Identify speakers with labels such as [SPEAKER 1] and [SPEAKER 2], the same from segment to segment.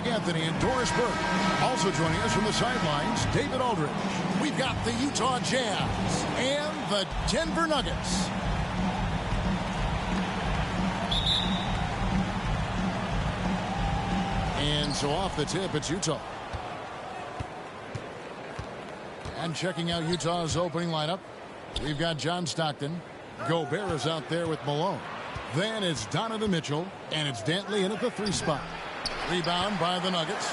[SPEAKER 1] Anthony and Doris Burke. Also joining us from the sidelines, David Aldridge. We've got the Utah Jazz and the Denver Nuggets. And so off the tip, it's Utah. And checking out Utah's opening lineup, we've got John Stockton. Gobert is out there with Malone. Then it's Donovan Mitchell, and it's Dantley in at the 3 spot. Rebound by the Nuggets.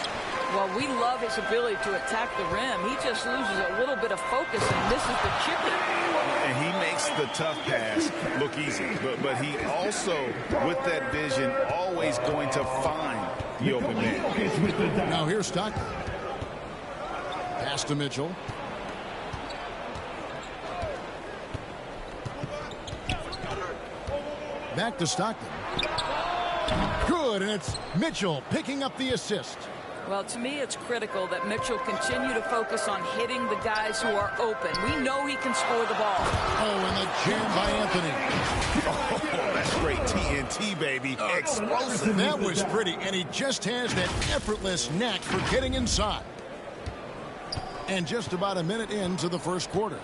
[SPEAKER 2] Well, we love his ability to attack the rim. He just loses a little bit of focus and misses the chippy.
[SPEAKER 3] And he makes the tough pass look easy. But he also, with that vision, always going to find the open man.
[SPEAKER 1] Now here's Stockton. Pass to Mitchell. Back to Stockton. Good, and it's Mitchell picking up the assist.
[SPEAKER 2] Well, to me, it's critical that Mitchell continue to focus on hitting the guys who are open. We know he can score the ball.
[SPEAKER 1] Oh, and the jam by Anthony.
[SPEAKER 3] Oh, that's great TNT, baby. Explosive.
[SPEAKER 1] That was pretty, and he just has that effortless knack for getting inside. And just about a minute into the first quarter.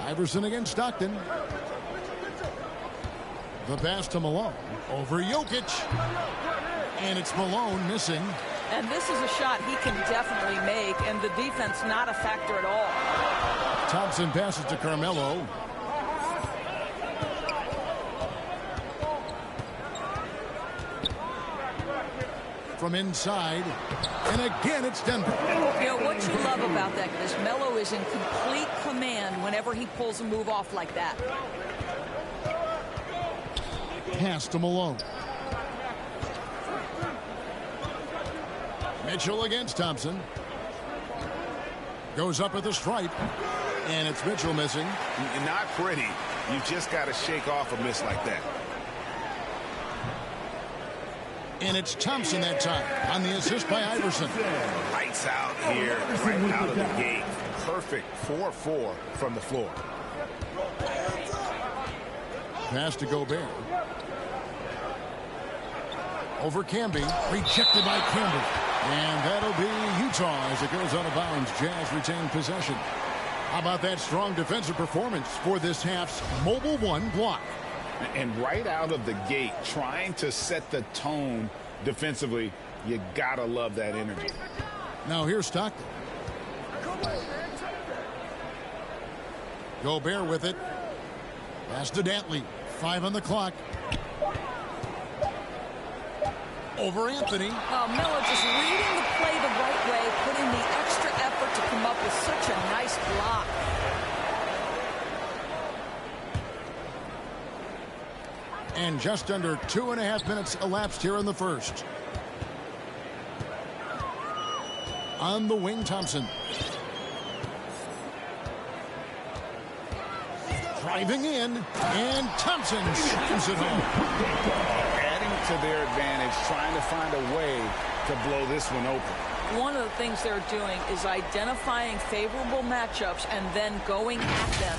[SPEAKER 1] Iverson against Stockton. The pass to Malone. Over Jokic. And it's Malone missing.
[SPEAKER 2] And this is a shot he can definitely make, and the defense not a factor at all.
[SPEAKER 1] Thompson passes to Carmelo. From inside. And again, it's Denver.
[SPEAKER 2] You know, what you love about that is Melo is in complete command whenever he pulls a move off like that.
[SPEAKER 1] Pass to Malone. Mitchell against Thompson. Goes up at the stripe. And it's Mitchell missing.
[SPEAKER 3] Not pretty. You just got to shake off a miss like that.
[SPEAKER 1] And it's Thompson that time on the assist by Iverson.
[SPEAKER 3] Lights out here, right out of the gate. Perfect 4-4 from the floor.
[SPEAKER 1] Pass to Gobert. Over Camby. Rejected by Campbell. And that'll be Utah as it goes out of bounds. Jazz retain possession. How about that strong defensive performance for this half's Mobile One block?
[SPEAKER 3] And right out of the gate, trying to set the tone defensively, you gotta love that energy.
[SPEAKER 1] Now here's Stockton. Gobert with it. Pass to Dantley. 5 on the clock. Over Anthony.
[SPEAKER 2] Miller just reading the play the right way, putting the extra effort to come up with such a nice block.
[SPEAKER 1] And just under 2.5 minutes elapsed here in the first. On the wing, Thompson. Driving in, and Thompson shoots it home.
[SPEAKER 3] Adding to their advantage, trying to find a way to blow this one open.
[SPEAKER 2] One of the things they're doing is identifying favorable matchups and then going at them.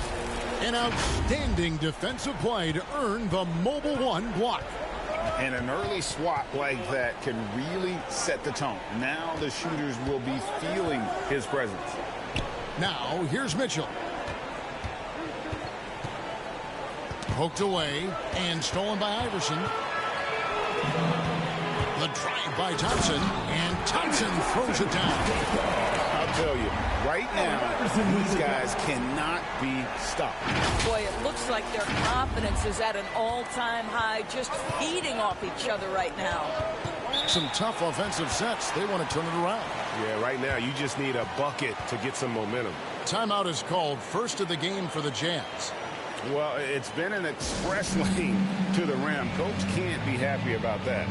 [SPEAKER 1] An outstanding defensive play to earn the Mobile One block.
[SPEAKER 3] And an early swat like that can really set the tone. Now the shooters will be feeling his presence.
[SPEAKER 1] Now here's Mitchell. Poked away and stolen by Iverson. The drive by Thompson, and Thompson throws it down.
[SPEAKER 3] I'll tell you, right now, these guys cannot be stopped.
[SPEAKER 2] Boy, it looks like their confidence is at an all-time high, just feeding off each other right now.
[SPEAKER 1] Some tough offensive sets. They want to turn it around.
[SPEAKER 4] Yeah, right now, you just need a bucket to get some momentum.
[SPEAKER 1] Timeout is called, first of the game for the Jazz.
[SPEAKER 3] Well, it's been an express lane to the rim. Coach can't be happy about that.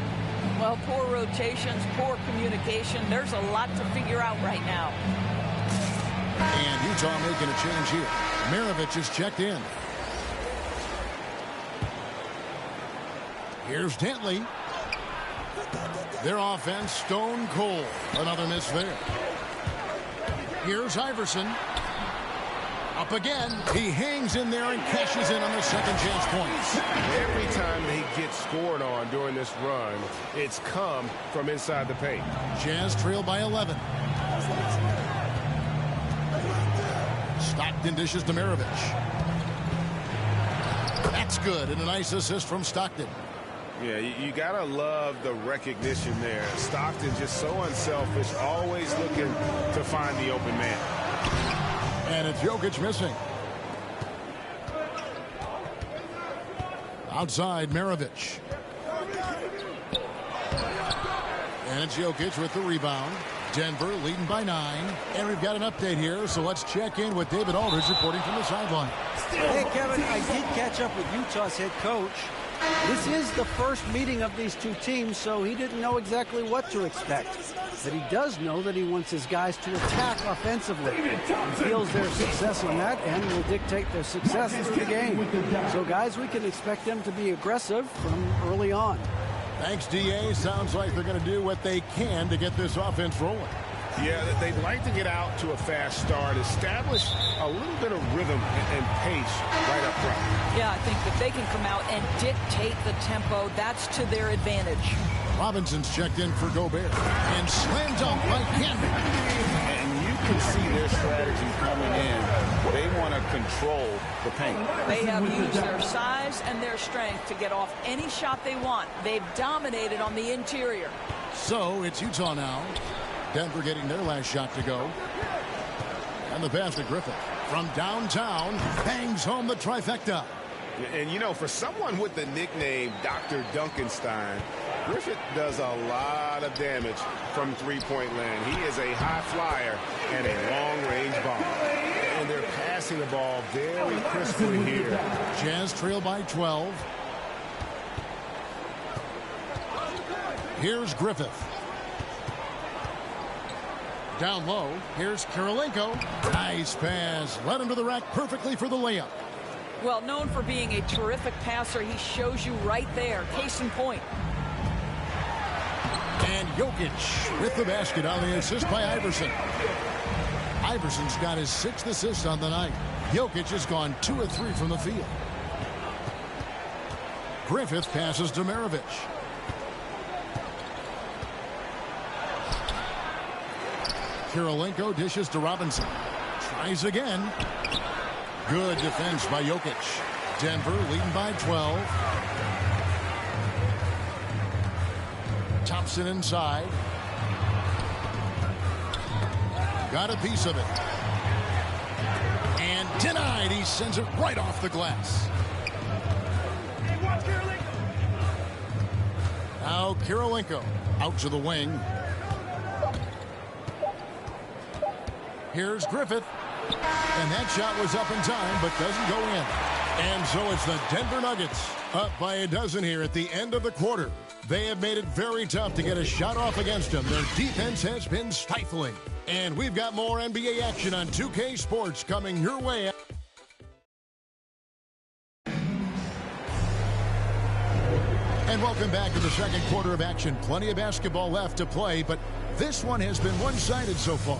[SPEAKER 2] Well, poor rotations, poor communication. There's a lot to figure out right now.
[SPEAKER 1] And Utah making a change here. Maravich is checked in. Here's Dantley. Their offense stone cold. Another miss there. Here's Iverson. Up again. He hangs in there and cashes in on the second chance points.
[SPEAKER 4] Every time they get scored on during this run, it's come from inside the paint.
[SPEAKER 1] Jazz trail by 11. Stockton dishes to Maravich. That's good, and a nice assist from Stockton.
[SPEAKER 4] Yeah, you gotta love the recognition there. Stockton just so unselfish, always looking to find the open man.
[SPEAKER 1] And it's Jokic missing. Outside, Maravich. And it's Jokic with the rebound. Denver leading by 9. And we've got an update here, so let's check in with David Aldridge reporting from the sideline.
[SPEAKER 5] Hey, Kevin, I did catch up with Utah's head coach. This is the first meeting of these two teams, so he didn't know exactly what to expect. But he does know that he wants his guys to attack offensively. He feels their success on that end will dictate their success through the game. So, guys, we can expect them to be aggressive from early on.
[SPEAKER 1] Thanks, D.A. Sounds like they're going to do what they can to get this offense rolling.
[SPEAKER 4] Yeah, they'd like to get out to a fast start, establish a little bit of rhythm and pace right up front.
[SPEAKER 2] Yeah, I think that they can come out and dictate the tempo. That's to their advantage.
[SPEAKER 1] Robinson's checked in for Gobert. And slam dunk by Camden.
[SPEAKER 3] And you can see their strategy coming in. They want to control the paint.
[SPEAKER 2] They have used their size and their strength to get off any shot they want. They've dominated on the interior.
[SPEAKER 1] So it's Utah now. Denver getting their last shot to go. And the pass to Griffith. From downtown, bangs home the trifecta.
[SPEAKER 4] And, you know, for someone with the nickname Dr. Duncanstein, Griffith does a lot of damage from three-point land. He is a high flyer and a long-range bomber. And they're passing the ball very crisply here.
[SPEAKER 1] Jazz trail by 12. Here's Griffith. Down low, here's Kirilenko. Nice pass. Led him to the rack perfectly for the layup.
[SPEAKER 2] Well, known for being a terrific passer, he shows you right there. Case in point.
[SPEAKER 1] And Jokic with the basket on the assist by Iverson. Iverson's got his 6th assist on the night. Jokic has gone 2 of 3 from the field. Griffith passes to Maravich. Kirilenko dishes to Robinson. Tries again. Good defense by Jokic. Denver leading by 12. Thompson inside. Got a piece of it. And denied. He sends it right off the glass. Now Kirilenko out to the wing. Here's Griffith. And that shot was up in time, but doesn't go in. And so it's the Denver Nuggets up by a dozen here at the end of the quarter. They have made it very tough to get a shot off against them. Their defense has been stifling. And we've got more NBA action on 2K Sports coming your way. And welcome back to the second quarter of action. Plenty of basketball left to play, but this one has been one-sided so far.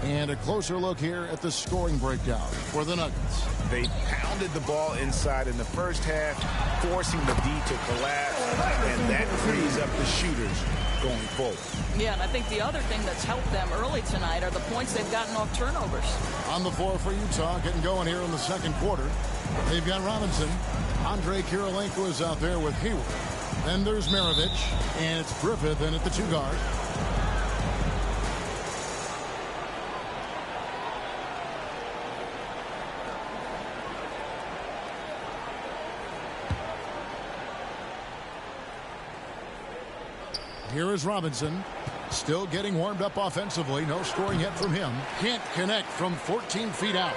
[SPEAKER 1] And a closer look here at the scoring breakdown for the Nuggets.
[SPEAKER 3] They pounded the ball inside in the first half, forcing the D to collapse, and that frees up the shooters going forward.
[SPEAKER 2] Yeah, and I think the other thing that's helped them early tonight are the points they've gotten off turnovers.
[SPEAKER 1] On the floor for Utah, getting going here in the second quarter. They've got Robinson. Andre Kirilenko is out there with Hayward. Then there's Maravich, and it's Griffith in at the 2 guard. Here is Robinson, still getting warmed up offensively. No scoring yet from him. Can't connect from 14 feet out.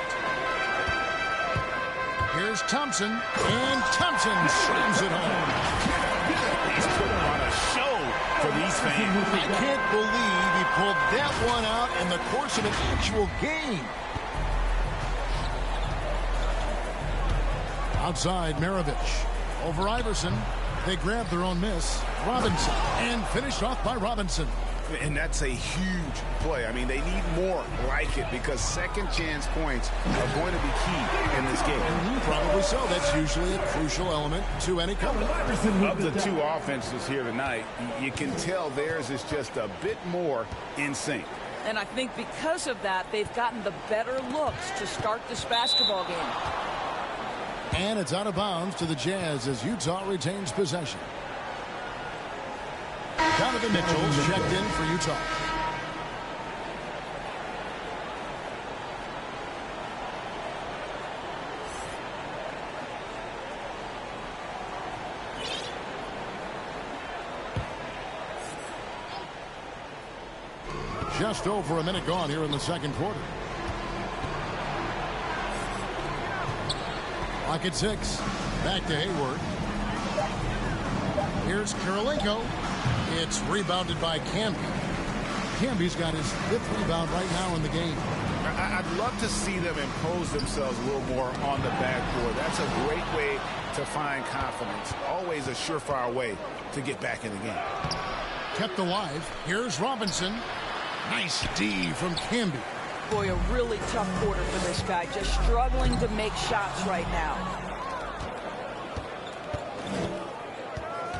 [SPEAKER 1] Here's Thompson, and Thompson slams it home.
[SPEAKER 3] He's putting on a show for these fans.
[SPEAKER 1] I can't believe he pulled that one out in the course of an actual game. Outside, Maravich. Over Iverson. They grabbed their own miss. Robinson. And finished off by Robinson.
[SPEAKER 3] And that's a huge play. I mean, they need more like it because second chance points are going to be key in this game.
[SPEAKER 1] Probably so. That's usually a crucial element to any comeback.
[SPEAKER 3] Of the two offenses here tonight, you can tell theirs is just a bit more in sync.
[SPEAKER 2] And I think because of that, they've gotten the better looks to start this basketball game.
[SPEAKER 1] And it's out of bounds to the Jazz as Utah retains possession. Donovan Mitchell's checked in for Utah. Just over a minute gone here in the second quarter. Clock at 6. Back to Hayward. Here's Kirilenko. It's rebounded by Camby. Camby's got his 5th rebound right now in the game.
[SPEAKER 3] I'd love to see them impose themselves a little more on the backboard. That's a great way to find confidence. Always a surefire way to get back in the game.
[SPEAKER 1] Kept alive. Here's Robinson. Nice D from Camby.
[SPEAKER 2] Boy, a really tough quarter for this guy. Just struggling to make shots right now.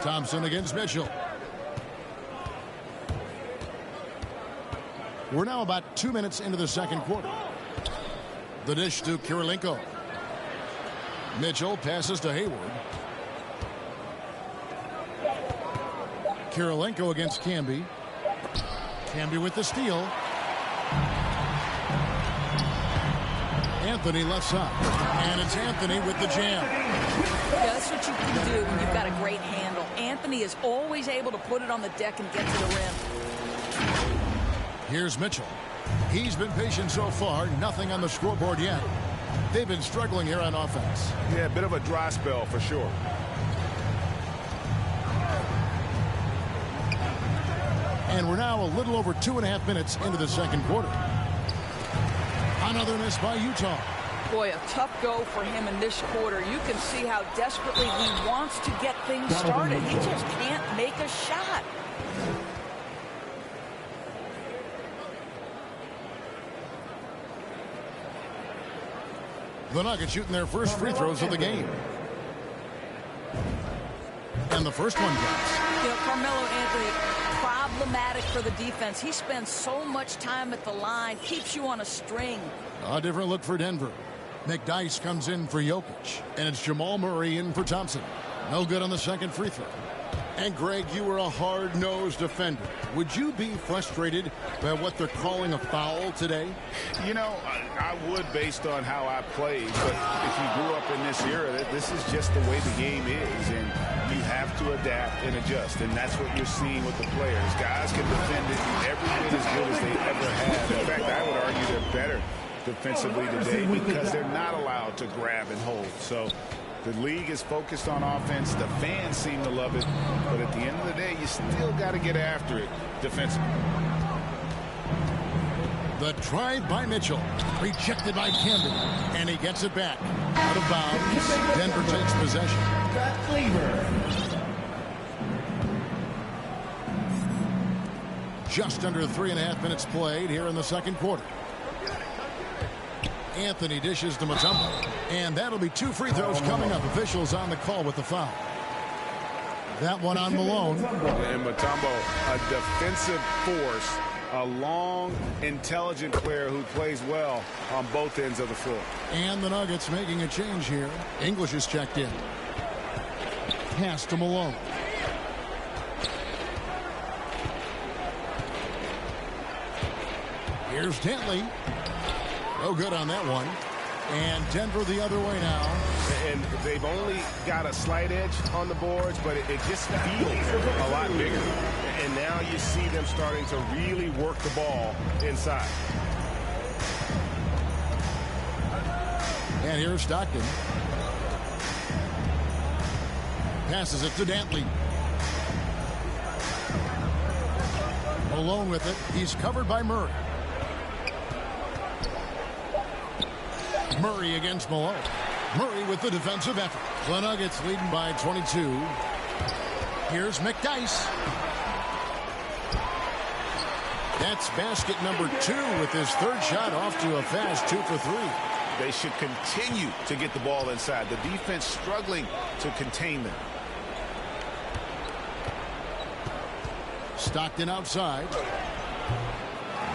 [SPEAKER 1] Thompson against Mitchell. We're now about 2 minutes into the second quarter. The dish to Kirilenko. Mitchell passes to Hayward. Kirilenko against Camby. Camby with the steal. Anthony left side. And it's Anthony with the jam.
[SPEAKER 2] Yeah, that's what you can do when you've got a great handle. Anthony is always able to put it on the deck and get to the rim.
[SPEAKER 1] Here's Mitchell. He's been patient so far. Nothing on the scoreboard yet. They've been struggling here on offense.
[SPEAKER 3] Yeah, a bit of a dry spell for sure.
[SPEAKER 1] And we're now a little over 2.5 minutes into the second quarter. Another miss by Utah.
[SPEAKER 2] Boy, a tough go for him in this quarter. You can see how desperately he wants to get things started. He just can't make a shot.
[SPEAKER 1] The Nuggets shooting their first free throws of the game. And the first one goes.
[SPEAKER 2] You know, Carmelo Anthony, problematic for the defense. He spends so much time at the line, keeps you on a string.
[SPEAKER 1] A different look for Denver. McDyess comes in for Jokic. And it's Jamal Murray in for Thompson. No good on the second free throw. And, Greg, you were a hard-nosed defender. Would you be frustrated by what they're calling a foul today?
[SPEAKER 3] You know, I would based on how I played. But if you grew up in this era, this is just the way the game is. And you have to adapt and adjust. And that's what you're seeing with the players. Guys can defend it every bit as good as they ever have. In fact, I would argue they're better defensively today because they're not allowed to grab and hold. So the league is focused on offense. The fans seem to love it. But at the end of the day, you still got to get after it defensively.
[SPEAKER 1] The drive by Mitchell. Rejected by Camby. And he gets it back. Out of bounds. Denver takes possession. Just under 3.5 minutes played here in the second quarter. Anthony dishes to Mutombo. And that'll be 2 free throws coming up. Officials on the call with the foul. That one on Malone.
[SPEAKER 3] And Mutombo, a defensive force, a long, intelligent player who plays well on both ends of the floor.
[SPEAKER 1] And the Nuggets making a change here. English is checked in. Pass to Malone. Here's Dantley. No good on that one. And Denver the other way now.
[SPEAKER 4] And they've only got a slight edge on the boards, but it just feels a lot bigger. And now you see them starting to really work the ball inside.
[SPEAKER 1] And here's Stockton. Passes it to Dantley. Malone with it. He's covered by Murray. Murray against Malone. Murray with the defensive effort. The Nuggets leading by 22. Here's McDyess. That's basket number 2 with his third shot off to a fast 2 for 3.
[SPEAKER 3] They should continue to get the ball inside. The defense struggling to contain them.
[SPEAKER 1] Stockton outside.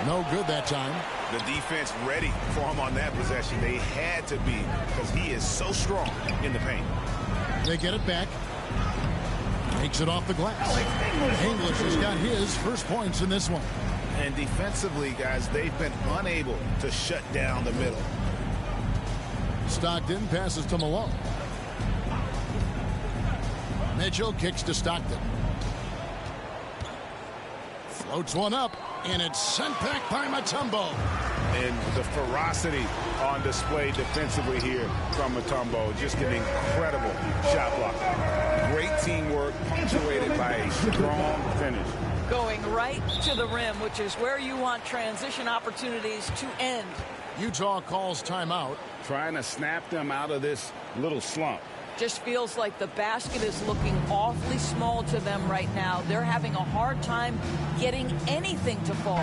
[SPEAKER 1] No good that time.
[SPEAKER 3] The defense ready for him on that possession. They had to be, because he is so strong in the paint.
[SPEAKER 1] They get it back. Takes it off the glass. English has got his first points in this one.
[SPEAKER 3] And defensively, guys, they've been unable to shut down the middle.
[SPEAKER 1] Stockton passes to Malone. Mitchell kicks to Stockton. Floats one up, and it's sent back by Mutombo.
[SPEAKER 3] And the ferocity on display defensively here from Mutombo. Just an incredible shot block. Great teamwork, punctuated by a strong finish.
[SPEAKER 2] Going right to the rim, which is where you want transition opportunities to end.
[SPEAKER 1] Utah calls timeout.
[SPEAKER 3] Trying to snap them out of this little slump.
[SPEAKER 2] Just feels like the basket is looking awfully small to them right now. They're having a hard time getting anything to fall.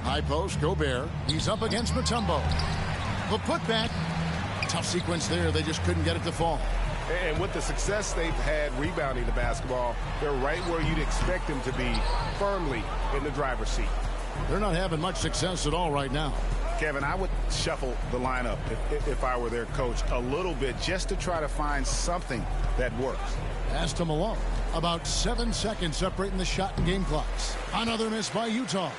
[SPEAKER 1] High post, Gobert. He's up against Mutombo. The putback. Tough sequence there. They just couldn't get it to fall.
[SPEAKER 3] And with the success they've had rebounding the basketball, they're right where you'd expect them to be, firmly in the driver's seat.
[SPEAKER 1] They're not having much success at all right now.
[SPEAKER 3] Kevin, I would shuffle the lineup if I were their coach a little bit, just to try to find something that works.
[SPEAKER 1] Pass to Malone. About 7 seconds separating the shot and game clocks. Another miss by Utah.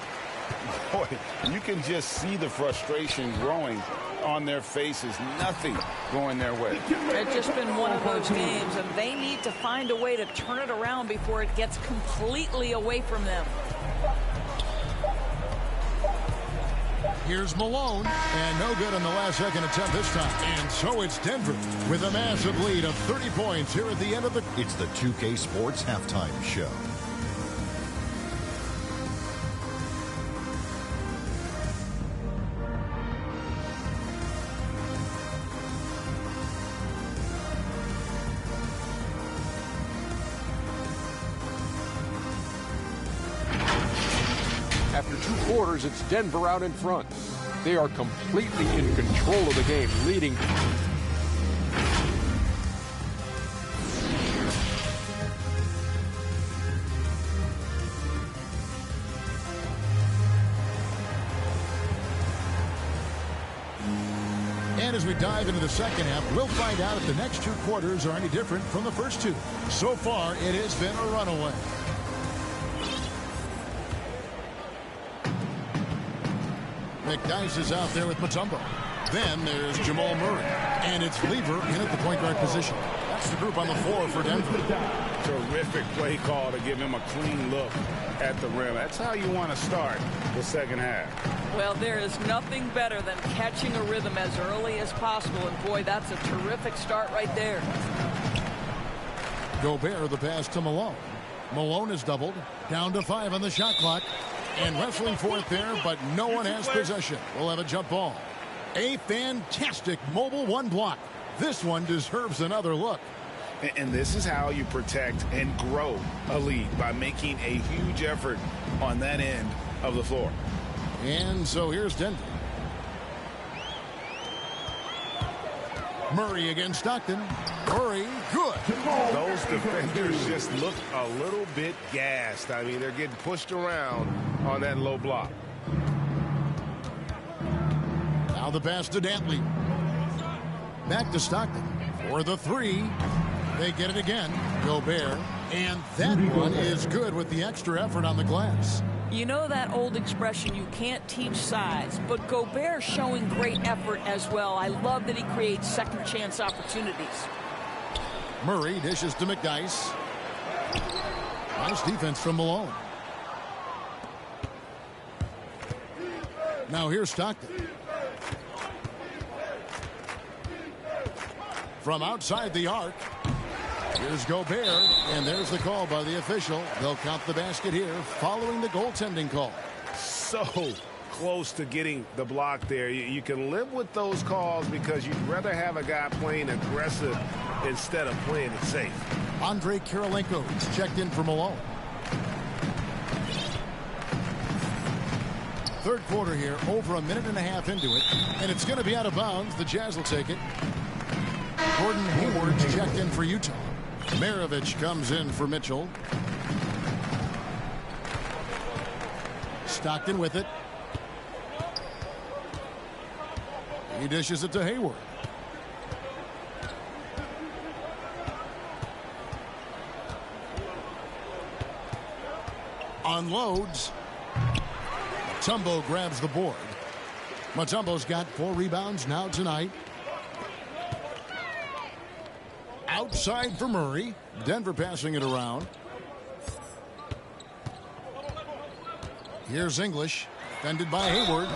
[SPEAKER 3] Boy, you can just see the frustration growing on their faces. Nothing going their way.
[SPEAKER 2] It's just been one of those games, and they need to find a way to turn it around before it gets completely away from them.
[SPEAKER 1] Here's Malone, and no good on the last second attempt this time. And so it's Denver with a massive lead of 30 points here at the end of the...
[SPEAKER 6] It's the 2K Sports Halftime Show.
[SPEAKER 7] After 2 quarters, it's Denver out in front. They are completely in control of the game, leading.
[SPEAKER 1] And as we dive into the second half, we'll find out if the next 2 quarters are any different from the first 2. So far, it has been a runaway. McDyess is out there with Mutombo. Then there's Jamal Murray. And it's Lever in at the point guard position. That's the group on the floor for Denver.
[SPEAKER 3] Terrific play call to give him a clean look at the rim. That's how you want to start the second half.
[SPEAKER 2] Well, there is nothing better than catching a rhythm as early as possible. And, boy, that's a terrific start right there.
[SPEAKER 1] Gobert, the pass to Malone. Malone is doubled. Down to 5 on the shot clock. And wrestling for it there, but no one has possession. We'll have a jump ball. A fantastic mobile 1 block. This one deserves another look.
[SPEAKER 3] And this is how you protect and grow a lead, by making a huge effort on that end of the floor.
[SPEAKER 1] And so here's Denver. Murray against Stockton. Murray, good.
[SPEAKER 3] Those defenders just look a little bit gassed. I mean, they're getting pushed around on that low block.
[SPEAKER 1] Now the pass to Dantley. Back to Stockton for the 3. They get it again. Gobert. And that one is good with the extra effort on the glass.
[SPEAKER 2] You know that old expression, you can't teach size, but Gobert showing great effort as well. I love that he creates second chance opportunities.
[SPEAKER 1] Murray dishes to McDyess. Nice defense from Malone. Now here's Stockton. From outside the arc. Here's Gobert, and there's the call by the official. They'll count the basket here following the goaltending call.
[SPEAKER 3] So
[SPEAKER 4] close to getting the block there. You can live with those calls because you'd rather have a guy playing aggressive instead of playing it safe.
[SPEAKER 1] Andrei Kirilenko is checked in for Malone. Third quarter here, over a minute and a half into it, and it's going to be out of bounds. The Jazz will take it. Gordon Hayward's checked in for Utah. Maravich comes in for Mitchell. Stockton with it. He dishes it to Hayward. Unloads. Mutombo grabs the board. Mutombo's got 4 rebounds now tonight. Outside for Murray. Denver passing it around. Here's English. Defended by Hayward.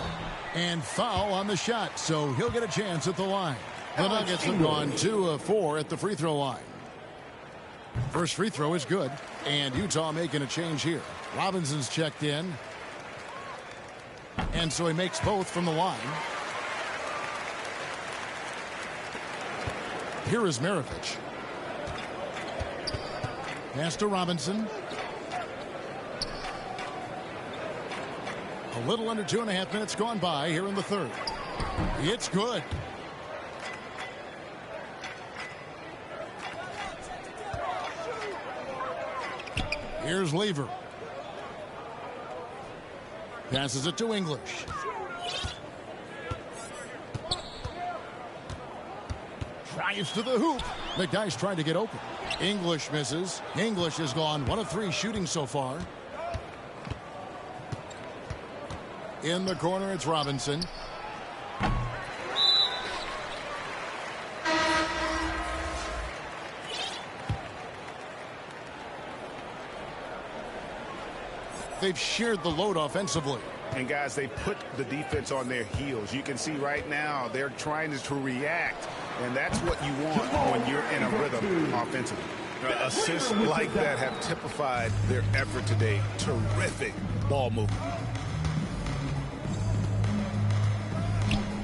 [SPEAKER 1] And foul on the shot, so he'll get a chance at the line. The Nuggets have gone 2 of 4 at the free throw line. First free throw is good, and Utah making a change here. Robinson's checked in. And so he makes both from the line. Here is Maravich. Pass to Robinson. A little under 2.5 minutes gone by here in the third. It's good. Here's Lever. Passes it to English. Drives to the hoop. McDyess trying to get open. English misses. English has gone 1 of 3 shooting so far. In the corner, it's Robinson. They've shared the load offensively.
[SPEAKER 3] And guys, they put the defense on their heels. You can see right now they're trying to react, and that's what you want when you're in a rhythm offensively. Assists like that have typified their effort today. Terrific ball movement.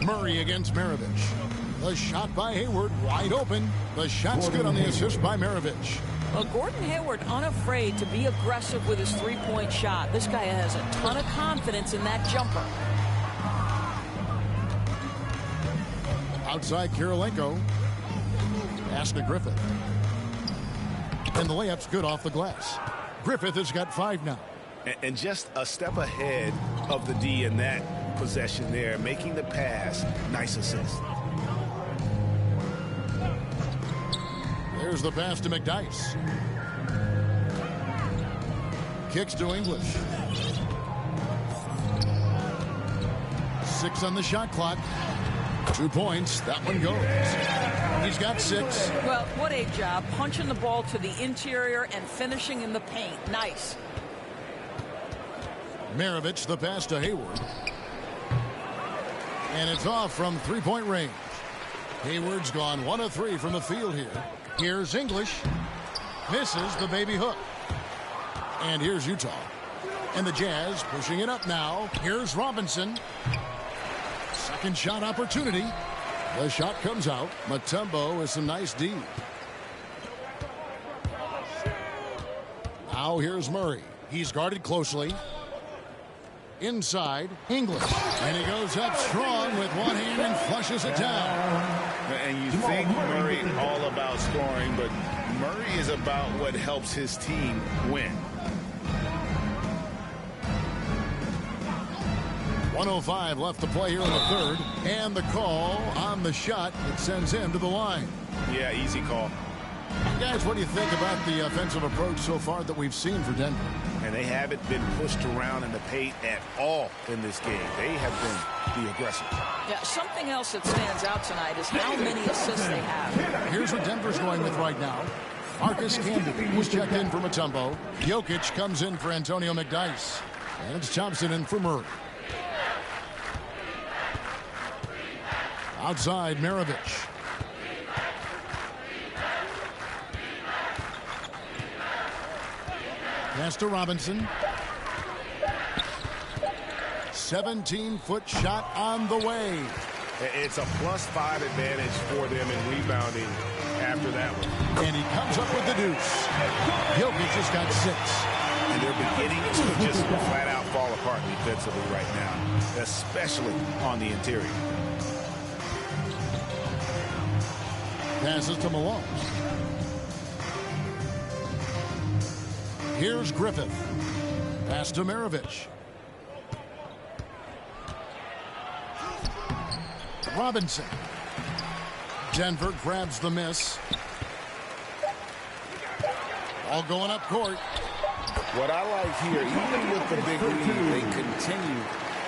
[SPEAKER 1] Murray against Maravich. The shot by Hayward, wide open. The shot's good on the assist by Maravich.
[SPEAKER 2] Well, Gordon Hayward unafraid to be aggressive with his three-point shot. This guy has a ton of confidence in that jumper.
[SPEAKER 1] Outside Kirilenko. Pass to Griffith. And the layup's good off the glass. Griffith has got 5 now.
[SPEAKER 3] And just a step ahead of the D in that possession there, making the pass. Nice assist.
[SPEAKER 1] There's the pass to McDyess. Kicks to English. 6 on the shot clock. 2 points. That one goes. He's got 6.
[SPEAKER 2] Well, what a job. Punching the ball to the interior and finishing in the paint. Nice.
[SPEAKER 1] Maravich, the pass to Hayward. And it's off from 3-point range. Hayward's gone 1 of 3 from the field here. Here's English. Misses the baby hook. And here's Utah. And the Jazz pushing it up now. Here's Robinson. Second shot opportunity. The shot comes out. Mutombo with some nice D. Now here's Murray. He's guarded closely. Inside, English. And he goes up strong with one hand and flushes it down.
[SPEAKER 3] And you think Murray all about scoring, but Murray is about what helps his team win.
[SPEAKER 1] 1:05 left to play here in the third. And the call on the shot that sends him to the line.
[SPEAKER 3] Yeah, easy call.
[SPEAKER 1] Guys, what do you think about the offensive approach so far that we've seen for Denver?
[SPEAKER 3] And they haven't been pushed around in the paint at all in this game. They have been the aggressors.
[SPEAKER 2] Yeah, something else that stands out tonight is how many assists they have.
[SPEAKER 1] Here's what Denver's going with right now. Marcus Camby was checked in for Mutombo. Jokic comes in for Antonio McDyess. And it's Thompson in for Murray. Outside, Maravich. Pass to Robinson. 17-foot shot on the way.
[SPEAKER 4] It's a +5 advantage for them in rebounding after that one.
[SPEAKER 1] And he comes up with the deuce. Jokic just got 6.
[SPEAKER 3] And they're beginning to just flat out fall apart defensively right now, especially on the interior.
[SPEAKER 1] Passes to Malone. Here's Griffith. Pass to Maravich. Robinson. Denver grabs the miss. All going up court.
[SPEAKER 3] What I like here, even with the big lead, they continue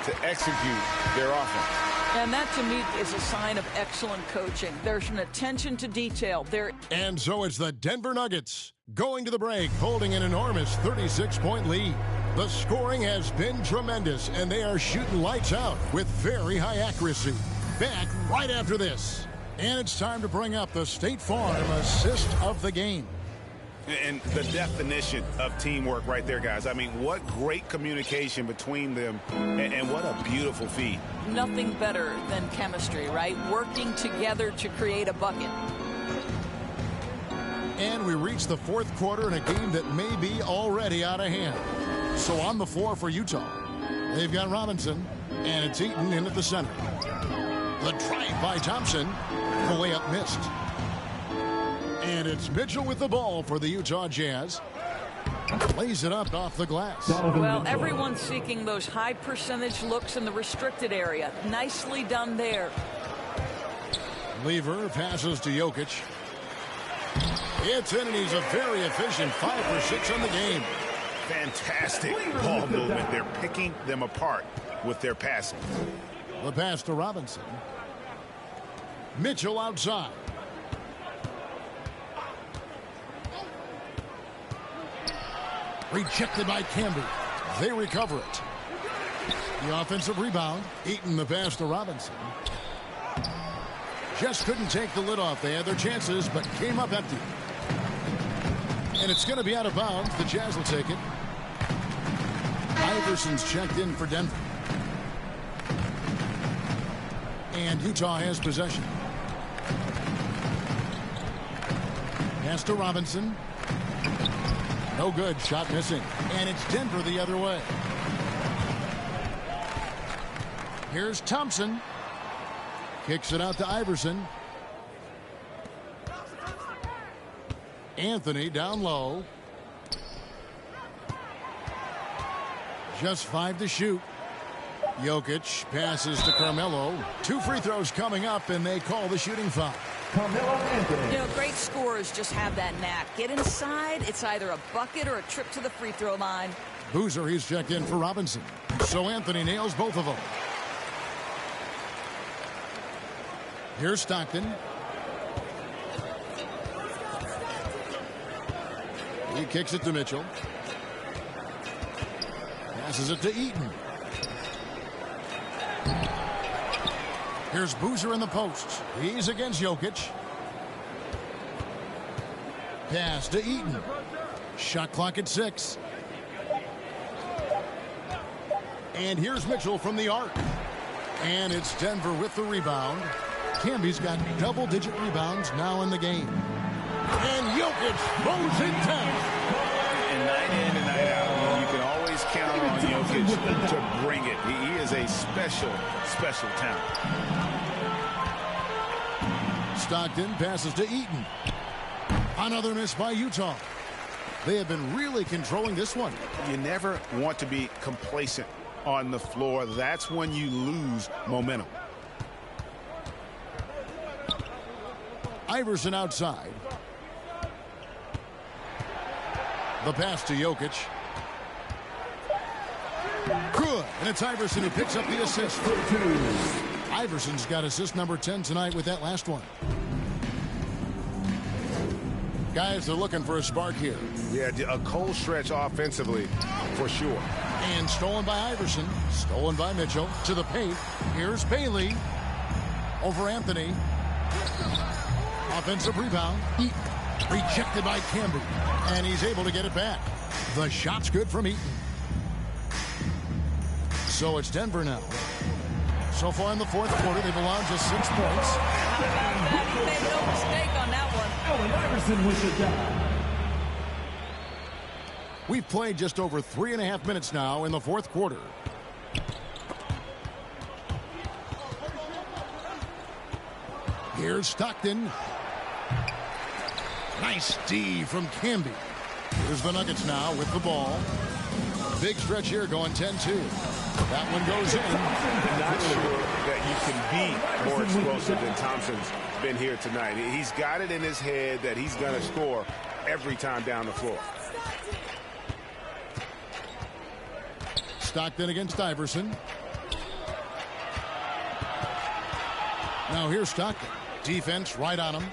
[SPEAKER 3] to execute their offense.
[SPEAKER 2] And that, to me, is a sign of excellent coaching. There's an attention to detail.
[SPEAKER 1] And so it's the Denver Nuggets going to the break, holding an enormous 36-point lead. The scoring has been tremendous, and they are shooting lights out with very high accuracy. Back right after this. And it's time to bring up the State Farm assist of the game.
[SPEAKER 3] And the definition of teamwork right there, guys. I mean, what great communication between them, and what a beautiful feed.
[SPEAKER 2] Nothing better than chemistry, right? Working together to create a bucket.
[SPEAKER 1] And we reach the fourth quarter in a game that may be already out of hand. So on the floor for Utah, they've got Robinson, and it's Eaton in at the center. The drive by Thompson, the layup missed. And it's Mitchell with the ball for the Utah Jazz. Lays it up off the glass.
[SPEAKER 2] Well, everyone's seeking those high percentage looks in the restricted area. Nicely done there.
[SPEAKER 1] Lever passes to Jokic. It's in, and he's a very efficient 5 for 6 on the game.
[SPEAKER 3] Fantastic ball movement. They're picking them apart with their passing.
[SPEAKER 1] The pass to Robinson. Mitchell outside. Rejected by Camby. They recover it. The offensive rebound. Eaton the pass to Robinson. Just couldn't take the lid off. They had their chances, but came up empty. And it's going to be out of bounds. The Jazz will take it. Iverson's checked in for Denver. And Utah has possession. Pass to Robinson. No good. Shot missing. And it's Denver the other way. Here's Thompson. Kicks it out to Iverson. Anthony down low. Just 5 to shoot. Jokic passes to Carmelo. 2 free throws coming up, and they call the shooting foul.
[SPEAKER 2] You know, great scorers just have that knack. Get inside, it's either a bucket or a trip to the free throw line.
[SPEAKER 1] Boozer, he's checked in for Robinson. So Anthony nails both of them. Here's Stockton. He kicks it to Mitchell. Passes it to Eaton. Here's Boozer in the post. He's against Jokic. Pass to Eaton. Shot clock at 6. And here's Mitchell from the arc. And it's Denver with the rebound. Camby's got double-digit rebounds now in the game. And Jokic throws it down.
[SPEAKER 3] And night in and night out, you can always count on Jokic to bring it. He is a special, special talent.
[SPEAKER 1] Stockton passes to Eaton. Another miss by Utah. They have been really controlling this one.
[SPEAKER 3] You never want to be complacent on the floor. That's when you lose momentum.
[SPEAKER 1] Iverson outside. The pass to Jokic. Good. And it's Iverson who picks up the assist. Iverson's got assist number 10 tonight with that last one. Guys, they're looking for a spark here.
[SPEAKER 4] Yeah, a cold stretch offensively, for sure.
[SPEAKER 1] And stolen by Iverson. Stolen by Mitchell. To the paint. Here's Bailey. Over Anthony. Offensive rebound. Rejected by Camby. And he's able to get it back. The shot's good from Eaton. So it's Denver now. So far in the fourth quarter, they've allowed just 6 points.
[SPEAKER 2] How about that? He made no mistake on that one.
[SPEAKER 8] Allen Iverson with the down.
[SPEAKER 1] We've played just over 3.5 minutes now in the fourth quarter. Here's Stockton. Nice D from Camby. Here's the Nuggets now with the ball. Big stretch here going 10-2. That one goes in.
[SPEAKER 4] Not sure that you can be more explosive than Thompson's been here tonight. He's got it in his head that he's going to score every time down the floor.
[SPEAKER 1] Stockton against Iverson. Now here's Stockton. Defense right on him.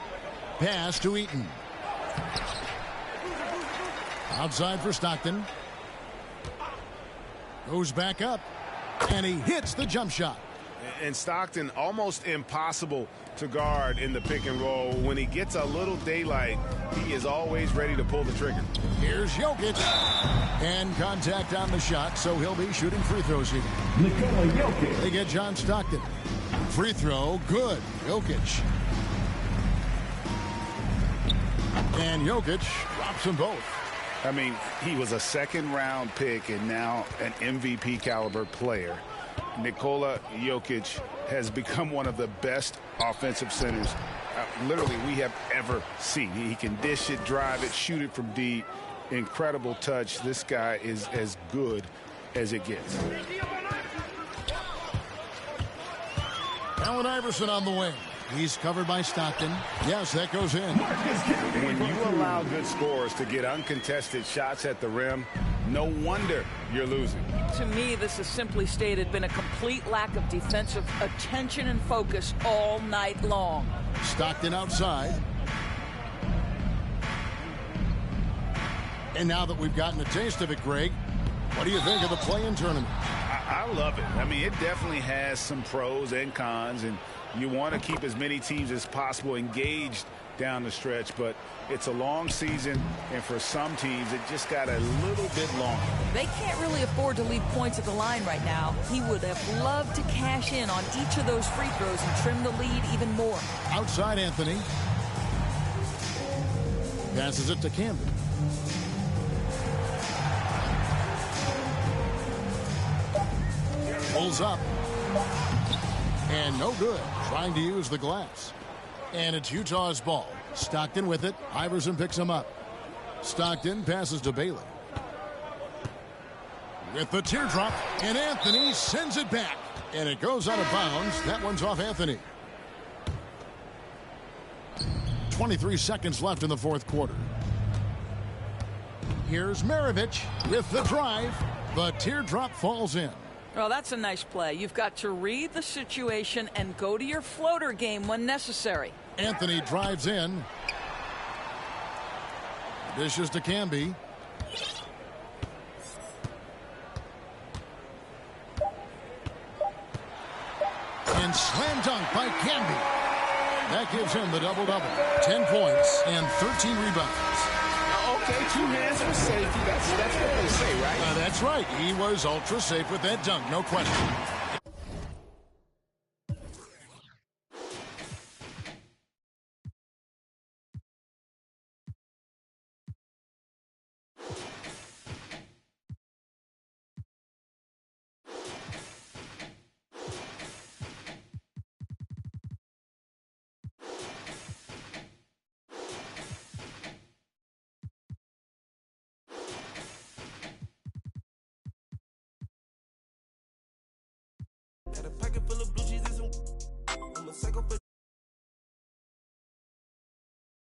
[SPEAKER 1] Pass to Eaton. Outside for Stockton. Goes back up. And he hits the jump shot.
[SPEAKER 4] And Stockton almost impossible to guard in the pick and roll. When he gets a little daylight, he is always ready to pull the trigger.
[SPEAKER 1] Here's Jokic. And contact on the shot, so he'll be shooting free throws here.
[SPEAKER 8] Nikola Jokic.
[SPEAKER 1] They get John Stockton. Free throw, good. Jokic. And Jokic drops them both.
[SPEAKER 3] I mean, he was a second-round pick and now an MVP caliber player. Nikola Jokic has become one of the best offensive centers literally we have ever seen. He can dish it, drive it, shoot it from deep. Incredible touch. This guy is as good as it gets.
[SPEAKER 1] Allen Iverson on the wing. He's covered by Stockton. Yes, that goes in.
[SPEAKER 3] When you allow good scorers to get uncontested shots at the rim, no wonder you're losing.
[SPEAKER 2] To me, this has simply stated been a complete lack of defensive attention and focus all night long.
[SPEAKER 1] Stockton outside. And now that we've gotten a taste of it, Greg, what do you think of the play-in tournament?
[SPEAKER 3] I love it. I mean, it definitely has some pros and cons, and you want to keep as many teams as possible engaged down the stretch, but it's a long season, and for some teams, it just got a little bit longer.
[SPEAKER 2] They can't really afford to leave points at the line right now. He would have loved to cash in on each of those free throws and trim the lead even more.
[SPEAKER 1] Outside Anthony. Passes it to Camden. Pulls up. And no good. Trying to use the glass. And it's Utah's ball. Stockton with it. Iverson picks him up. Stockton passes to Bailey. With the teardrop. And Anthony sends it back. And it goes out of bounds. That one's off Anthony. 23 seconds left in the fourth quarter. Here's Maravich with the drive. The teardrop falls in.
[SPEAKER 2] Well, that's a nice play. You've got to read the situation and go to your floater game when necessary.
[SPEAKER 1] Anthony drives in. Dishes to Camby. And slam dunk by Camby. That gives him the double-double. 10 points and 13 rebounds.
[SPEAKER 4] Okay, 2 hands for safety. That's what they say, right?
[SPEAKER 1] That's right. He was ultra safe with that dunk, no question.